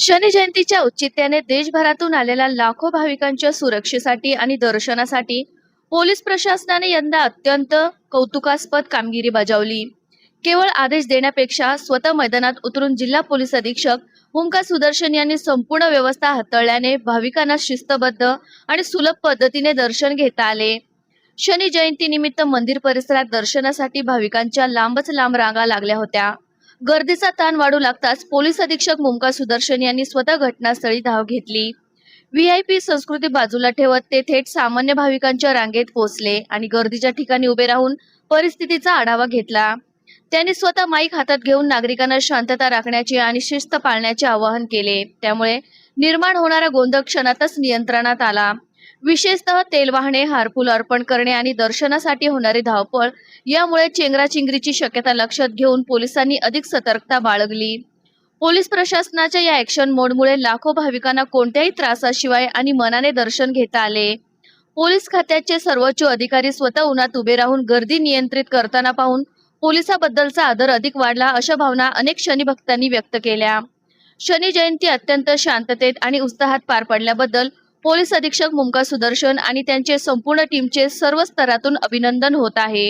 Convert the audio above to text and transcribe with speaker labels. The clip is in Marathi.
Speaker 1: शनी जयंतीच्या औचित्याने देशभरातून आलेल्या लाखो भाविकांच्या सुरक्षेसाठी आणि दर्शनासाठी पोलीस प्रशासनाने यंदा अत्यंत कौतुकास्पद कामगिरी बजावली। केवळ आदेश देण्यापेक्षा स्वतः मैदानात उतरून जिल्हा पोलीस अधीक्षक ओंकार सुदर्शन यांनी संपूर्ण व्यवस्था हाताळल्याने भाविकांना शिस्तबद्ध आणि सुलभ पद्धतीने दर्शन घेता आले। शनी जयंती निमित्त मंदिर परिसरात दर्शनासाठी भाविकांच्या लांबच लांब रांगा लागल्या होत्या। गर्दीचा ताण वाढू लागताच पोलीस अधीक्षक ओंकार सुदर्शन यांनी स्वतः घटनास्थळी धाव घेतली। व्हीआयपी संस्कृती बाजूला ठेवत ते थेट सामान्य भाविकांच्या रांगेत पोहोचले आणि गर्दीच्या ठिकाणी उभे राहून परिस्थितीचा आढावा घेतला। त्यांनी स्वतः माईक हातात घेऊन नागरिकांना शांतता राखण्याचे आणि शिस्त पाळण्याचे आवाहन केले। त्यामुळे निर्माण होणारा गोंधळ क्षणातच नियंत्रणात आला। विशेषतः तेल वाहने, हारफूल अर्पण करणे आणि दर्शनासाठी होणारी धावपळ यामुळे चेंगराचेंगरीची शक्यता लक्षात घेऊन पोलिसांनी अधिक सतर्कता बाळगली। पोलीस प्रशासनाच्या या ऍक्शन मोडमुळे लाखो भाविकांना कोणत्याही त्रासाशिवाय आणि मनाने दर्शन घेता आले। पोलीस खात्याचे सर्वोच्च अधिकारी स्वतः उन्हात उभे राहून गर्दी नियंत्रित करताना पाहून पोलिसाबद्दलचा आदर अधिक वाढला, अशा भावना अनेक शनी भक्तांनी व्यक्त केल्या। शनी जयंती अत्यंत शांततेत आणि उत्साहात पार पडल्याबद्दल पोलीस अधीक्षक ओंकार सुदर्शन आणि त्यांचे संपूर्ण टीमचे सर्व स्तरातून अभिनंदन होत आहे।